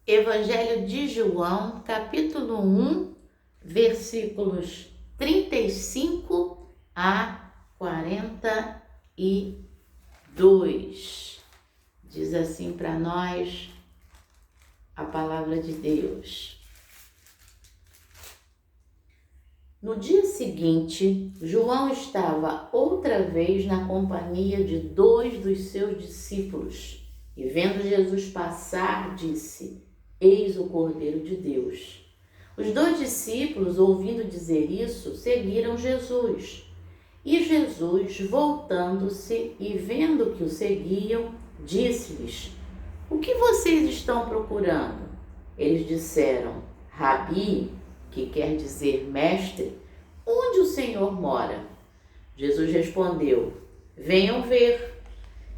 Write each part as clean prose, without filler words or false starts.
Evangelho de João, capítulo 1, versículos 35 a 42. Diz assim para nós a palavra de Deus. No dia seguinte, João estava outra vez na companhia de 2 dos seus discípulos e, vendo Jesus passar, disse: Eis o Cordeiro de Deus. Os 2 discípulos, ouvindo dizer isso, seguiram Jesus. E Jesus, voltando-se e vendo que o seguiam, disse-lhes: O que vocês estão procurando? Eles disseram: Rabi, que quer dizer mestre, onde o Senhor mora? Jesus respondeu: Venham ver.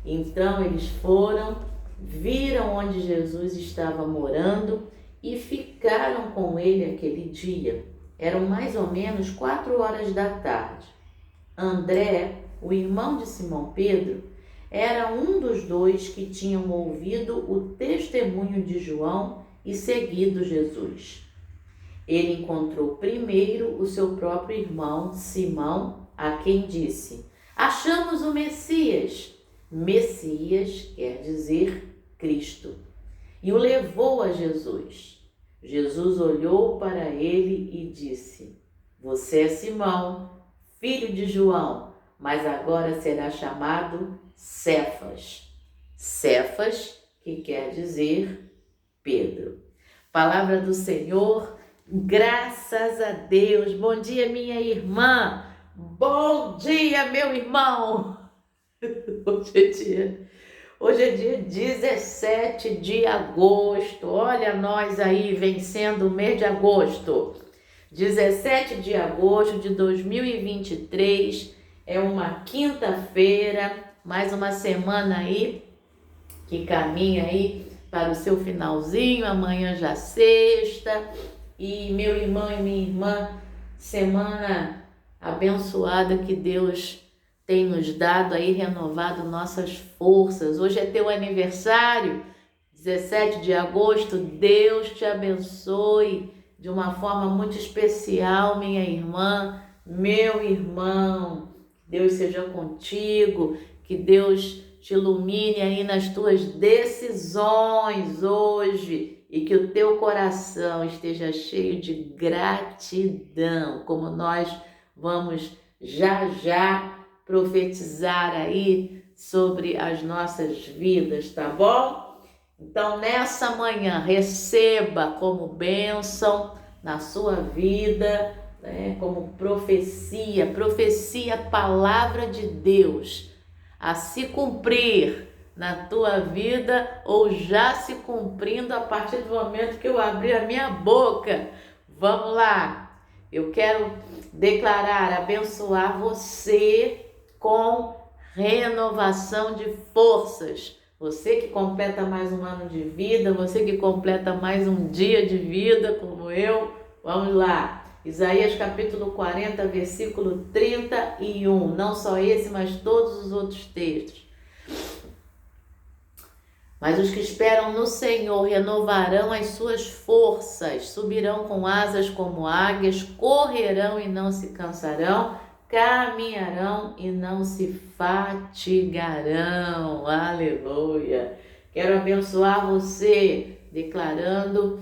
Então eles foram, viram onde Jesus estava morando e ficaram com ele aquele dia. Eram mais ou menos 4 horas da tarde. André, o irmão de Simão Pedro, era um dos 2 que tinham ouvido o testemunho de João e seguido Jesus. Ele encontrou primeiro o seu próprio irmão, Simão, a quem disse: Achamos o Messias. Messias quer dizer Cristo. E o levou a Jesus. Jesus olhou para ele e disse: Você é Simão, filho de João, mas agora será chamado Cefas. Cefas, que quer dizer Pedro. Palavra do Senhor, graças a Deus. Bom dia, minha irmã. Bom dia, meu irmão. Hoje é dia 17 de agosto. Olha nós aí vencendo o mês de agosto. 17 de agosto de 2023, é uma quinta-feira, mais uma semana aí que caminha aí para o seu finalzinho, amanhã já sexta. E meu irmão e minha irmã, semana abençoada que Deus tem nos dado aí, renovado nossas forças. Hoje é teu aniversário, 17 de agosto. Deus te abençoe de uma forma muito especial, minha irmã, meu irmão. Deus seja contigo, que Deus te ilumine aí nas tuas decisões hoje e que o teu coração esteja cheio de gratidão, como nós vamos já profetizar aí sobre as nossas vidas, tá bom? Então, nessa manhã, receba como bênção na sua vida, né, como profecia, palavra de Deus, a se cumprir na tua vida ou já se cumprindo a partir do momento que eu abrir a minha boca. Vamos lá! Eu quero declarar, abençoar você com renovação de forças. Você que completa mais um ano de vida, você que completa mais um dia de vida como eu, vamos lá. Isaías capítulo 40, versículo 31. Não só esse, mas todos os outros textos. Mas os que esperam no Senhor renovarão as suas forças, subirão com asas como águias, correrão e não se cansarão, caminharão e não se fatigarão. Aleluia! Quero abençoar você declarando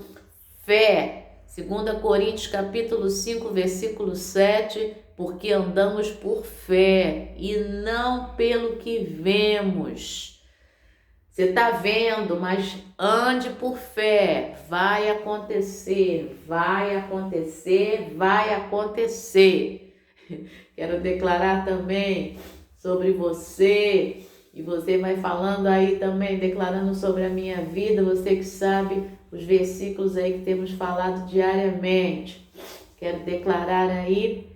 fé. 2 Coríntios capítulo 5, versículo 7, porque andamos por fé e não pelo que vemos. Você está vendo, mas ande por fé. Vai acontecer, vai acontecer, vai acontecer. Quero declarar também sobre você, e você vai falando aí também, declarando sobre a minha vida, você que sabe os versículos aí que temos falado diariamente. Quero declarar aí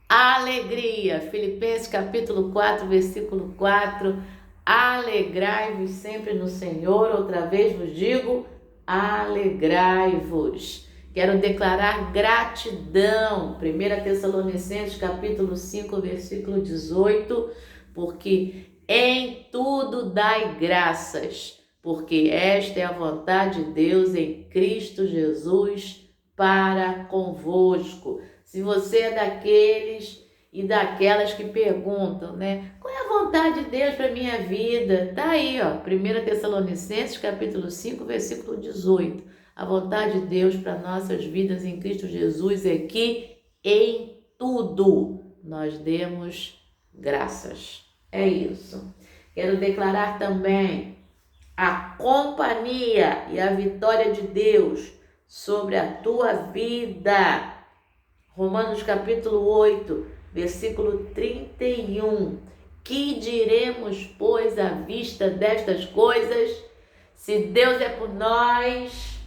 alegria. Filipenses capítulo 4, versículo 4. Alegrai-vos sempre no Senhor. Outra vez vos digo, alegrai-vos. Quero declarar gratidão. 1 Tessalonicenses capítulo 5, versículo 18. Porque em tudo dai graças, porque esta é a vontade de Deus em Cristo Jesus para convosco. Se você é daqueles e daquelas que perguntam, né? Qual é a vontade de Deus para minha vida? Tá aí, ó, 1 Tessalonicenses, capítulo 5, versículo 18. A vontade de Deus para nossas vidas em Cristo Jesus é que em tudo nós demos graças. É isso. Quero declarar também a companhia e a vitória de Deus sobre a tua vida. Romanos capítulo 8, versículo 31. Que diremos, pois, à vista destas coisas? Se Deus é por nós,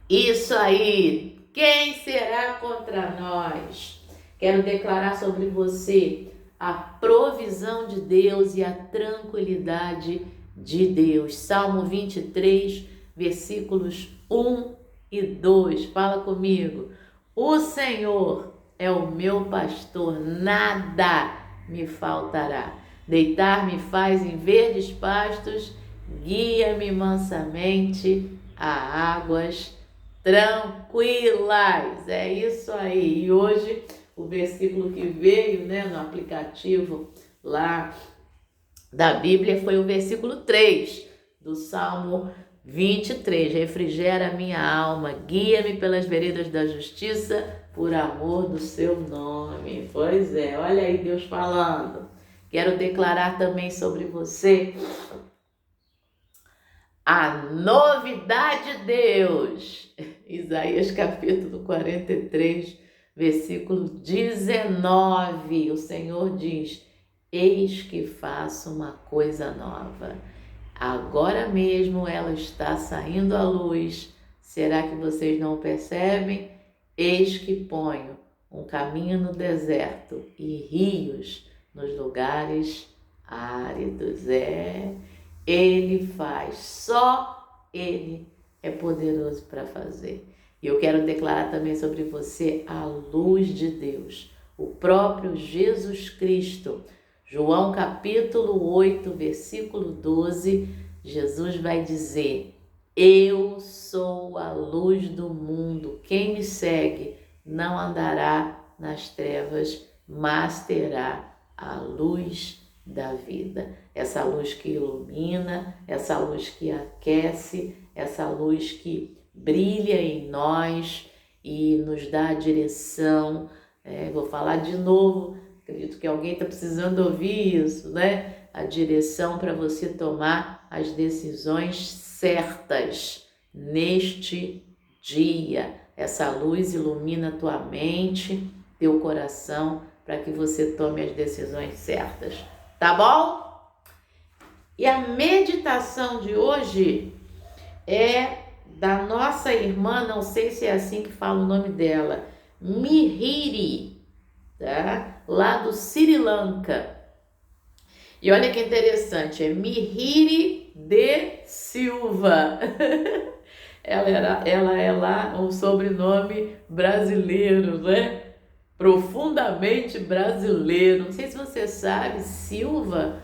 isso aí, quem será contra nós? Quero declarar sobre você a provisão de Deus e a tranquilidade de Deus. Salmo 23, versículos 1 e 2. Fala comigo. O Senhor é o meu pastor, nada me faltará. Deitar-me faz em verdes pastos, guia-me mansamente a águas tranquilas. É isso aí. E hoje o versículo que veio, né, no aplicativo lá da Bíblia foi o versículo 3 do Salmo 23. Refrigera a minha alma, guia-me pelas veredas da justiça, por amor do seu nome. Pois é, olha aí Deus falando. Quero declarar também sobre você a novidade de Deus. Isaías capítulo 43, versículo 19. O Senhor diz: eis que faço uma coisa nova. Agora mesmo ela está saindo à luz. Será que vocês não percebem? Eis que ponho um caminho no deserto e rios nos lugares áridos. Ele faz, só Ele é poderoso para fazer. E eu quero declarar também sobre você a luz de Deus, o próprio Jesus Cristo. João capítulo 8, versículo 12, Jesus vai dizer: eu sou a luz do mundo, quem me segue não andará nas trevas, mas terá a luz da vida. Essa luz que ilumina, essa luz que aquece, essa luz que brilha em nós e nos dá a direção. Vou falar de novo, acredito que alguém está precisando ouvir isso, né? A direção para você tomar as decisões certas neste dia. Essa luz ilumina tua mente, teu coração, para que você tome as decisões certas. Tá bom? E a meditação de hoje é da nossa irmã, não sei se é assim que fala o nome dela, Mihiri, tá? Lá do Sri Lanka. E olha que interessante, é Mihiri de Silva. Ela é lá um sobrenome brasileiro, né? Profundamente brasileiro. Não sei se você sabe, Silva,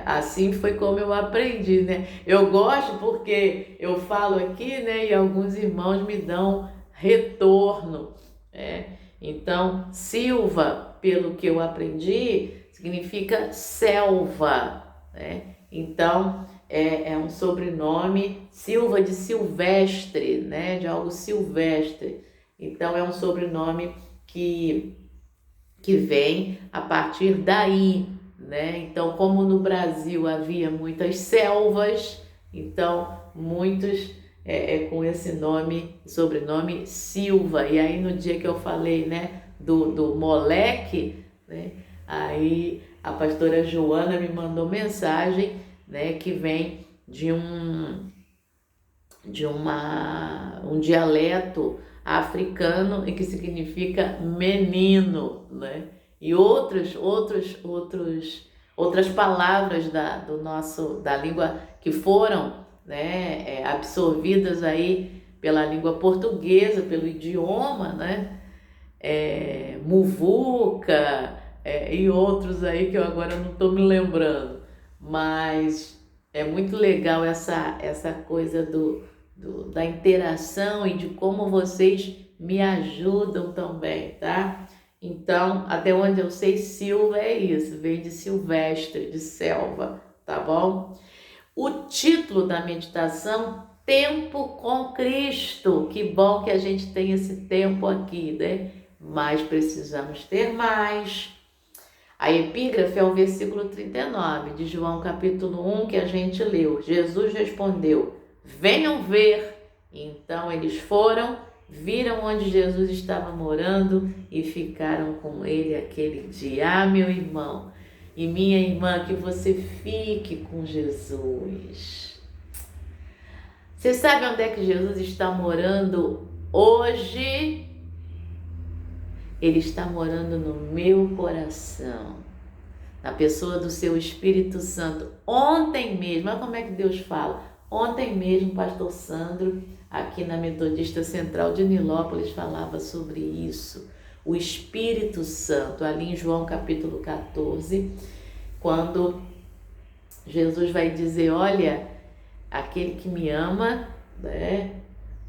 assim foi como eu aprendi, né? Eu gosto porque eu falo aqui, né? E alguns irmãos me dão retorno. Então, Silva, pelo que eu aprendi, significa selva, né? Então, é um sobrenome, Silva de silvestre, né? De algo silvestre. Então, é um sobrenome que vem a partir daí, né? Então, como no Brasil havia muitas selvas, então muitos com esse nome, sobrenome Silva. E aí no dia que eu falei, né, do moleque, né, aí a pastora Joana me mandou mensagem, né, que vem de um dialeto africano e que significa menino, né? E outras palavras da língua que foram, né, absorvidas aí pela língua portuguesa, pelo idioma, né? Muvuca, e outros aí que eu agora não estou me lembrando. mas é muito legal essa coisa da interação e de como vocês me ajudam também, tá? Então, até onde eu sei, Silva é isso, vem de silvestre, de selva, tá bom? O título da meditação, Tempo com Cristo. Que bom que a gente tem esse tempo aqui, né? Mas precisamos ter mais. A epígrafe é o versículo 39 de João capítulo 1 que a gente leu. Jesus respondeu: venham ver. Então eles foram, viram onde Jesus estava morando e ficaram com ele aquele dia. Ah, meu irmão e minha irmã, que você fique com Jesus. Você sabe onde é que Jesus está morando hoje? Ele está morando no meu coração, na pessoa do seu Espírito Santo. Ontem mesmo, olha como é que Deus fala. Ontem mesmo, o pastor Sandro, aqui na Metodista Central de Nilópolis, falava sobre isso. O Espírito Santo, ali em João capítulo 14, quando Jesus vai dizer, olha, aquele que me ama, né?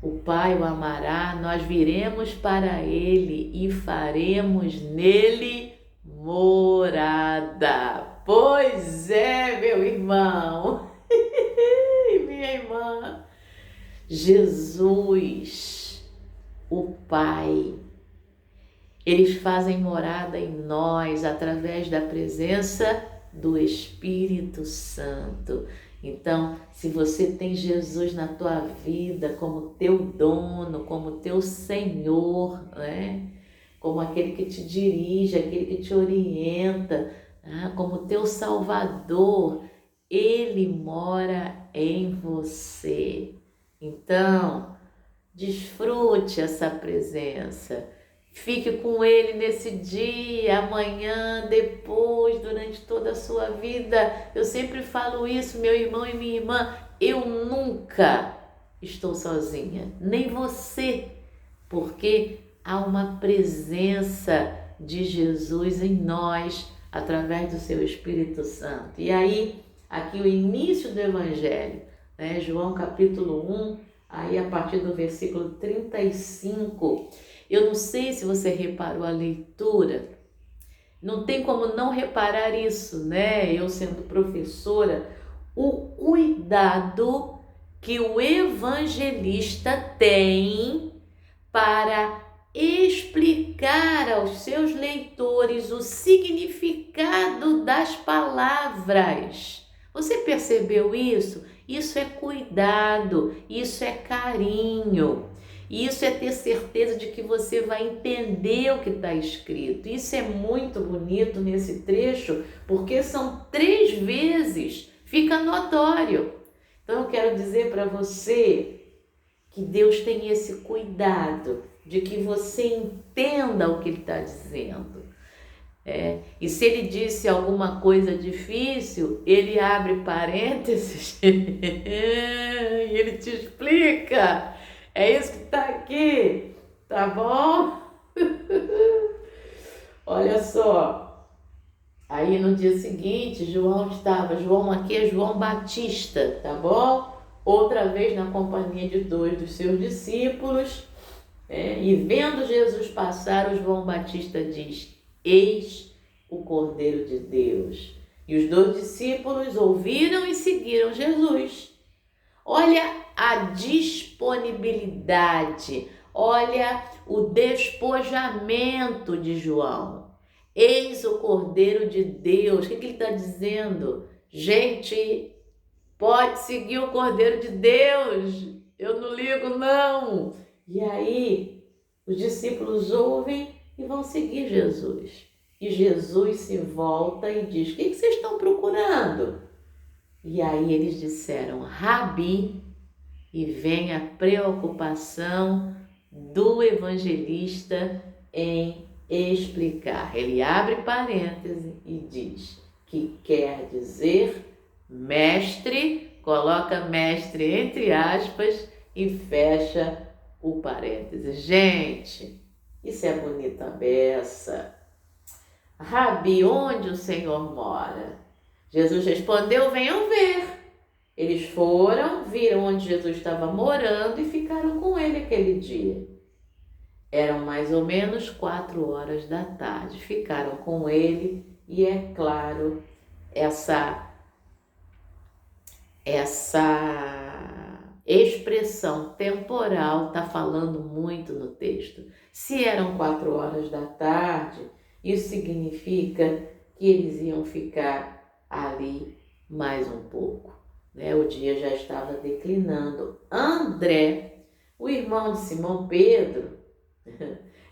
O Pai o amará, nós viremos para ele e faremos nele morada. Pois é, meu irmão e minha irmã. Jesus, o Pai, eles fazem morada em nós através da presença do Espírito Santo. Então, se você tem Jesus na tua vida como teu dono, como teu Senhor, né? Como aquele que te dirige, aquele que te orienta, como teu Salvador, Ele mora em você. Então, desfrute essa presença. Fique com Ele nesse dia, amanhã, depois, durante toda a sua vida. Eu sempre falo isso, meu irmão e minha irmã. Eu nunca estou sozinha, nem você, porque há uma presença de Jesus em nós, através do seu Espírito Santo. E aí, aqui o início do Evangelho, né? João capítulo 1, aí a partir do versículo 35, eu não sei se você reparou a leitura, não tem como não reparar isso, né? Eu sendo professora, o cuidado que o evangelista tem para explicar aos seus leitores o significado das palavras. Você percebeu isso? Isso é cuidado, isso é carinho. Isso é ter certeza de que você vai entender o que está escrito. Isso é muito bonito nesse trecho, porque são 3 vezes, fica notório. Então eu quero dizer para você que Deus tem esse cuidado de que você entenda o que Ele está dizendo. E se Ele disse alguma coisa difícil, Ele abre parênteses e Ele te explica. É isso que está aqui, tá bom? Olha só, aí no dia seguinte, João aqui é João Batista, tá bom? Outra vez na companhia de 2 dos seus discípulos, e vendo Jesus passar, o João Batista diz, eis o Cordeiro de Deus. E os 2 discípulos ouviram e seguiram Jesus. Olha a disponibilidade, olha o despojamento de João. Eis o Cordeiro de Deus. O que ele está dizendo? Gente, pode seguir o Cordeiro de Deus. Eu não ligo, não. E aí, os discípulos ouvem e vão seguir Jesus. E Jesus se volta e diz, o que vocês estão procurando? E aí eles disseram, Rabi, e vem a preocupação do evangelista em explicar. Ele abre parêntese e diz que quer dizer mestre, coloca mestre entre aspas e fecha o parêntese. Gente, isso é bonita beça. Rabi, onde o Senhor mora? Jesus respondeu: venham ver. Eles foram, viram onde Jesus estava morando e ficaram com ele aquele dia. Eram mais ou menos 4 horas da tarde. Ficaram com ele e, é claro, essa expressão temporal está falando muito no texto. Se eram 4 horas da tarde, isso significa que eles iam ficar ali mais um pouco, né? O dia já estava declinando. André, o irmão de Simão Pedro,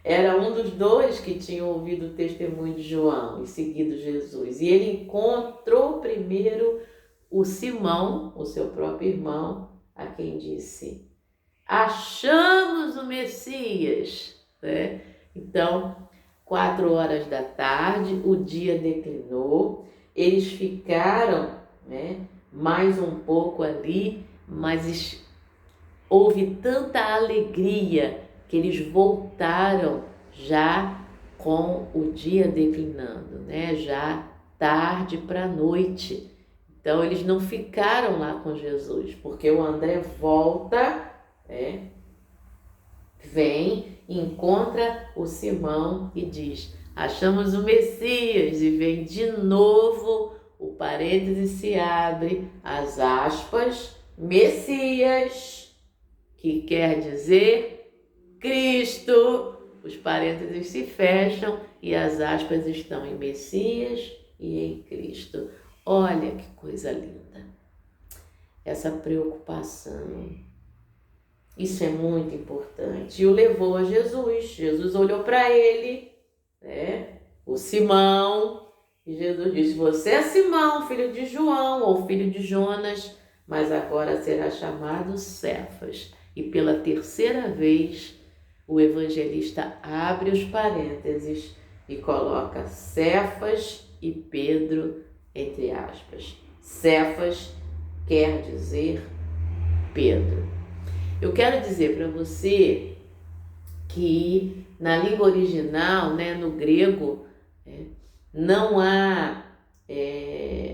era um dos dois que tinham ouvido o testemunho de João e seguido Jesus. E ele encontrou primeiro o Simão, o seu próprio irmão, a quem disse: achamos o Messias, né? Então, 4 horas da tarde, o dia declinou, eles ficaram, né, mais um pouco ali, mas houve tanta alegria que eles voltaram já com o dia declinando, né? Já tarde para a noite. Então eles não ficaram lá com Jesus, porque o André volta, né? Vem, encontra o Simão e diz: achamos o Messias, e vem de novo, o parênteses se abre, as aspas, Messias, que quer dizer Cristo, os parênteses se fecham e as aspas estão em Messias e em Cristo. Olha que coisa linda, essa preocupação, isso é muito importante. E o levou a Jesus. Jesus olhou para ele, né, o Simão, e Jesus disse: você é Simão, filho de João ou filho de Jonas, mas agora será chamado Cefas. E pela terceira vez, o evangelista abre os parênteses e coloca Cefas e Pedro entre aspas. Cefas quer dizer Pedro. Eu quero dizer para você que na língua original, né, no grego, não há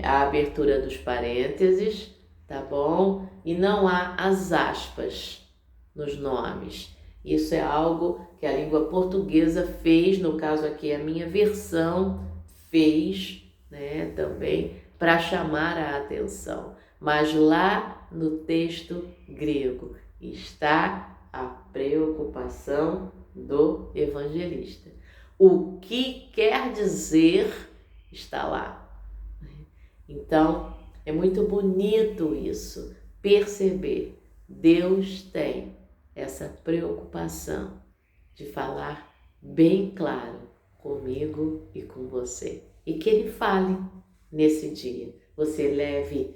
a abertura dos parênteses, tá bom? E não há as aspas nos nomes. Isso é algo que a língua portuguesa fez, no caso aqui a minha versão fez, né, também para chamar a atenção. Mas lá no texto grego está a preocupação do evangelista. O que quer dizer está lá. Então, é muito bonito isso, perceber. Deus tem essa preocupação de falar bem claro comigo e com você. E que Ele fale nesse dia. Você leve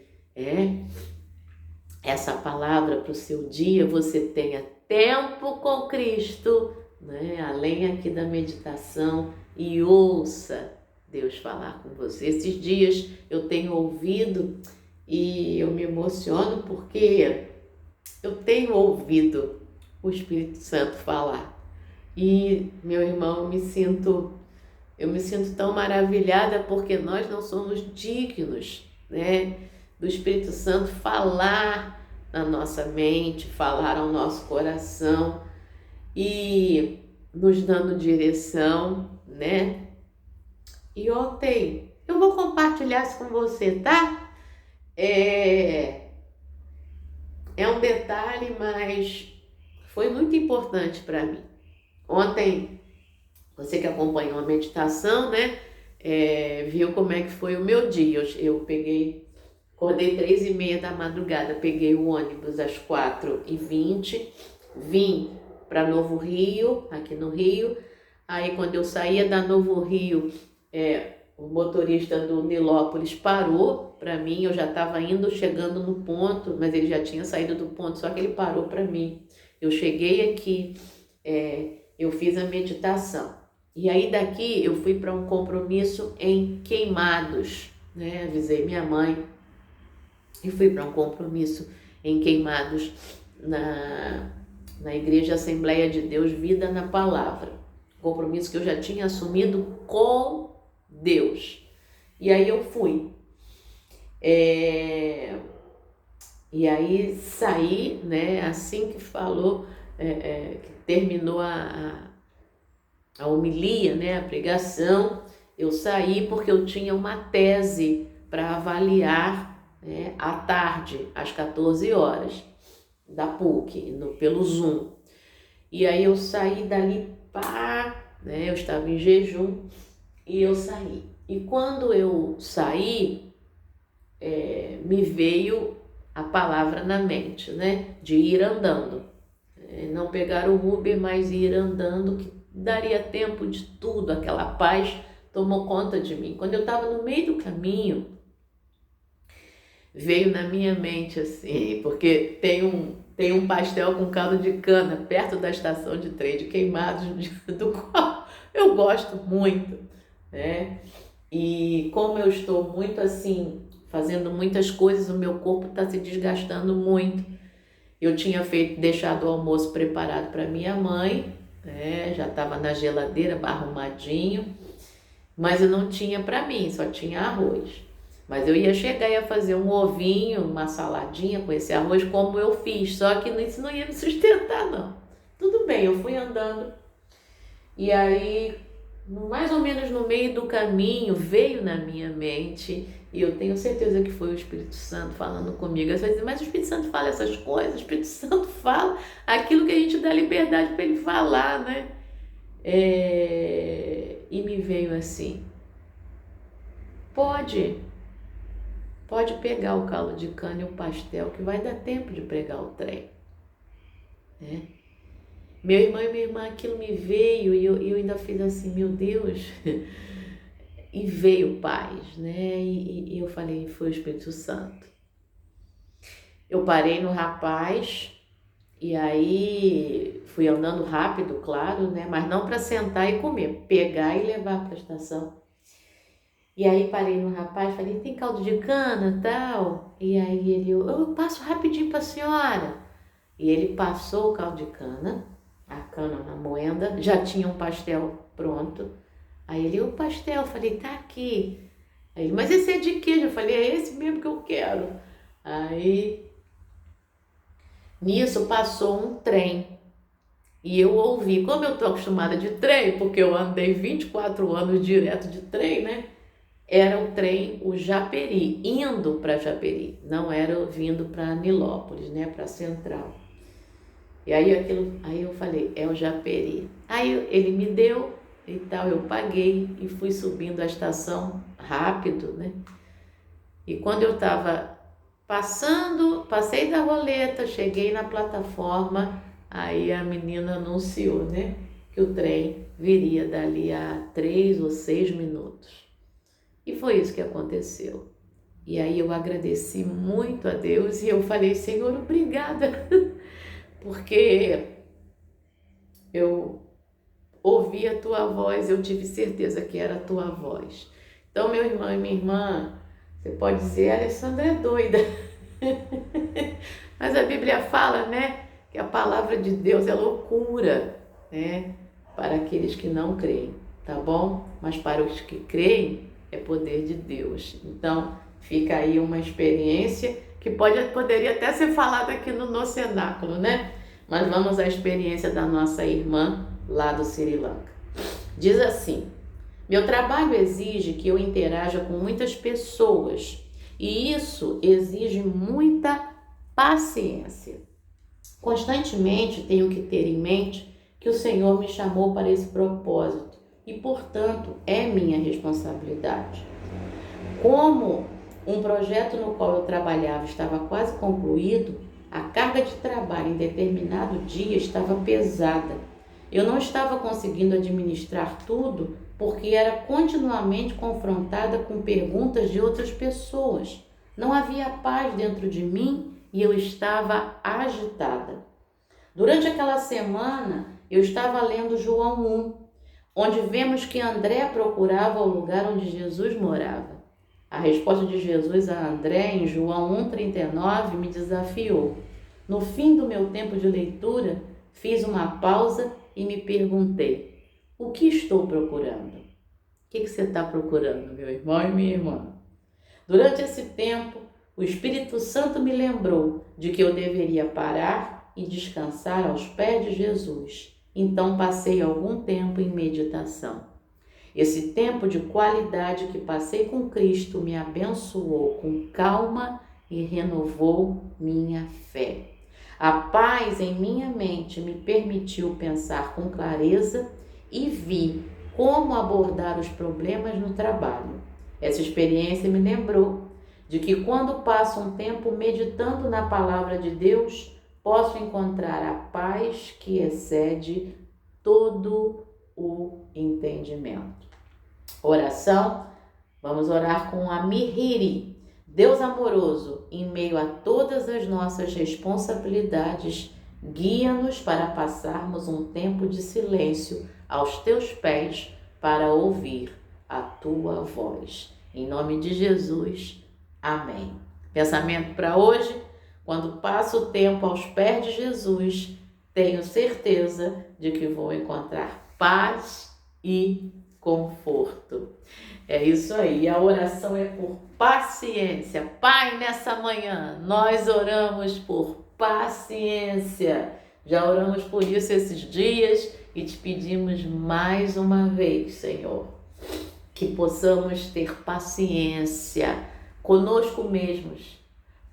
essa palavra para o seu dia, você tenha tempo com Cristo, né? Além aqui da meditação, e ouça Deus falar com você. Esses dias eu tenho ouvido e eu me emociono porque eu tenho ouvido o Espírito Santo falar. E, meu irmão, eu me sinto tão maravilhada porque nós não somos dignos, né, do Espírito Santo falar na nossa mente, falar ao nosso coração e nos dando direção, né? E ontem eu vou compartilhar isso com você, tá? É um detalhe, mas foi muito importante para mim. Ontem, você que acompanhou a meditação, né, viu como é que foi o meu dia. Eu acordei 3h30 da madrugada, peguei o ônibus às 4h20, vim para Novo Rio, aqui no Rio. Aí quando eu saía da Novo Rio, o motorista do Nilópolis parou para mim, eu já estava chegando no ponto, mas ele já tinha saído do ponto, só que ele parou para mim. Eu cheguei aqui, eu fiz a meditação. E aí daqui eu fui para um compromisso em Queimados, né? Avisei minha mãe e fui para um compromisso em Queimados na Igreja Assembleia de Deus Vida na Palavra. Compromisso que eu já tinha assumido com Deus. E aí eu fui. É, e aí saí, né, assim que falou, que terminou a homilia, né, a pregação, eu saí porque eu tinha uma tese para avaliar, né, à tarde, às 14 horas, da PUC, pelo Zoom. E aí eu saí dali, né, eu estava em jejum e eu saí. E quando eu saí, me veio a palavra na mente, né, de ir andando. Não pegar o Uber, mas ir andando, que daria tempo de tudo, aquela paz tomou conta de mim. Quando eu estava no meio do caminho, veio na minha mente assim, porque tem um pastel com caldo de cana perto da estação de trem de Queimados, do qual eu gosto muito, né? E como eu estou muito assim, fazendo muitas coisas, o meu corpo está se desgastando muito. Eu tinha deixado o almoço preparado para minha mãe, né? Já estava na geladeira, arrumadinho, mas eu não tinha para mim, só tinha arroz. Mas eu ia chegar e ia fazer um ovinho, uma saladinha com esse arroz, como eu fiz, só que isso não ia me sustentar, não. Tudo bem, eu fui andando e aí, mais ou menos no meio do caminho, veio na minha mente, e eu tenho certeza que foi o Espírito Santo falando comigo. Às vezes, mas o Espírito Santo fala essas coisas, o Espírito Santo fala aquilo que a gente dá liberdade para ele falar, né? E me veio assim, pode pegar o caldo de cana e o pastel, que vai dar tempo de pregar o trem, né? Meu irmão e minha irmã, aquilo me veio e eu ainda fiz assim, meu Deus, e veio paz, né? E eu falei, foi o Espírito Santo. Eu parei no rapaz e aí fui andando rápido, claro, né? Mas não para sentar e comer, pegar e levar para a estação. E aí parei no rapaz, falei, tem caldo de cana, tal? E aí eu passo rapidinho para a senhora. E ele passou o caldo de cana, a cana na moenda, já tinha um pastel pronto. Aí ele, o pastel, eu falei, tá aqui. Aí ele, mas esse é de queijo? Eu falei, é esse mesmo que eu quero. Aí, nisso passou um trem. E eu ouvi, como eu tô acostumada de trem, porque eu andei 24 anos direto de trem, né? Era o trem, o Japeri, indo para Japeri. Não era vindo para Nilópolis, né? Para Central. E aí eu falei, é o Japeri. Aí ele me deu e tal, eu paguei e fui subindo a estação rápido, né? E quando eu estava passei da roleta, cheguei na plataforma, aí a menina anunciou, né? Que o trem viria dali a 3 ou 6 minutos. E foi isso que aconteceu. E aí eu agradeci muito a Deus e eu falei, Senhor, obrigada, porque eu ouvi a tua voz, eu tive certeza que era a tua voz. Então, meu irmão e minha irmã, você pode dizer, a Alessandra é doida. Mas a Bíblia fala, né, que a palavra de Deus é loucura, né, para aqueles que não creem, tá bom? Mas para os que creem, é poder de Deus. Então, fica aí uma experiência que poderia até ser falada aqui no cenáculo, né? Mas vamos à experiência da nossa irmã lá do Sri Lanka. Diz assim, meu trabalho exige que eu interaja com muitas pessoas e isso exige muita paciência. Constantemente tenho que ter em mente que o Senhor me chamou para esse propósito e, portanto, é minha responsabilidade. Como um projeto no qual eu trabalhava estava quase concluído, a carga de trabalho em determinado dia estava pesada. Eu não estava conseguindo administrar tudo porque era continuamente confrontada com perguntas de outras pessoas. Não havia paz dentro de mim e eu estava agitada. Durante aquela semana, eu estava lendo João 1, onde vemos que André procurava o lugar onde Jesus morava. A resposta de Jesus a André em João 1,39 me desafiou. No fim do meu tempo de leitura, fiz uma pausa e me perguntei, o que estou procurando? O que você está procurando, meu irmão e minha irmã? Durante esse tempo, o Espírito Santo me lembrou de que eu deveria parar e descansar aos pés de Jesus. Então passei algum tempo em meditação. Esse tempo de qualidade que passei com Cristo me abençoou com calma e renovou minha fé. A paz em minha mente me permitiu pensar com clareza e vi como abordar os problemas no trabalho. Essa experiência me lembrou de que quando passo um tempo meditando na palavra de Deus, posso encontrar a paz que excede todo o entendimento. Oração, vamos orar com a Mihiri. Deus amoroso, em meio a todas as nossas responsabilidades, guia-nos para passarmos um tempo de silêncio aos teus pés para ouvir a tua voz. Em nome de Jesus, amém. Pensamento para hoje: quando passo o tempo aos pés de Jesus, tenho certeza de que vou encontrar paz e conforto. É isso aí, a oração é por paciência. Pai, nessa manhã, nós oramos por paciência. Já oramos por isso esses dias e te pedimos mais uma vez, Senhor, que possamos ter paciência conosco mesmos,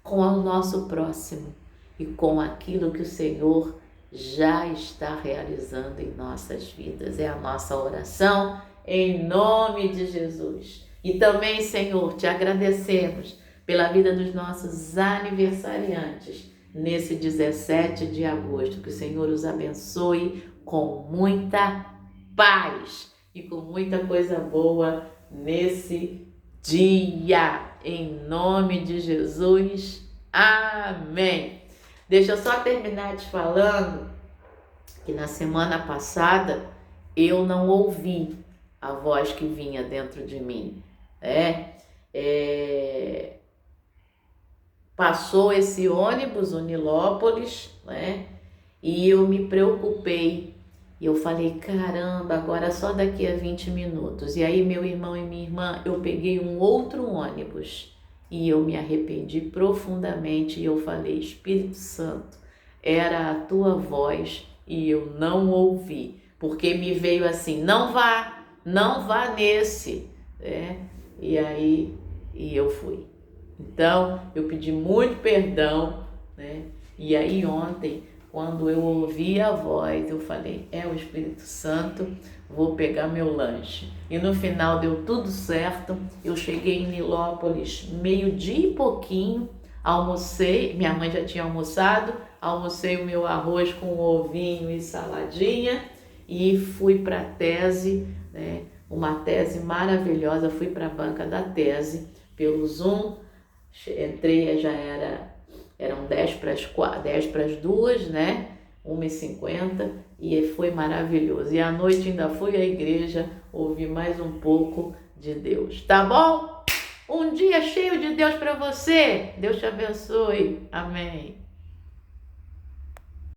com o nosso próximo e com aquilo que o Senhor já está realizando em nossas vidas. É a nossa oração em nome de Jesus. E também, Senhor, te agradecemos pela vida dos nossos aniversariantes nesse 17 de agosto. Que o Senhor os abençoe com muita paz e com muita coisa boa nesse dia. Em nome de Jesus. Amém. Deixa eu só terminar te falando que na semana passada eu não ouvi a voz que vinha dentro de mim, né? Passou esse ônibus, o Nilópolis, né? E eu me preocupei. E eu falei, caramba, agora só daqui a 20 minutos. E aí meu irmão e minha irmã, eu peguei um outro ônibus. E eu me arrependi profundamente. E eu falei, Espírito Santo, era a tua voz e eu não ouvi. Porque me veio assim, não vá nesse, né? E eu fui. Então, eu pedi muito perdão, né? E aí ontem, quando eu ouvi a voz, eu falei, é o Espírito Santo, vou pegar meu lanche. E no final deu tudo certo, eu cheguei em Nilópolis 12:00 e pouquinho, almocei, minha mãe já tinha almoçado, almocei o meu arroz com ovinho e saladinha e fui para a tese, né? Uma tese maravilhosa, fui para a banca da tese pelo Zoom, entrei, eram 1:50, né? 1:50 e foi maravilhoso. E à noite ainda fui à igreja, ouvi mais um pouco de Deus, tá bom? Um dia cheio de Deus para você. Deus te abençoe. Amém.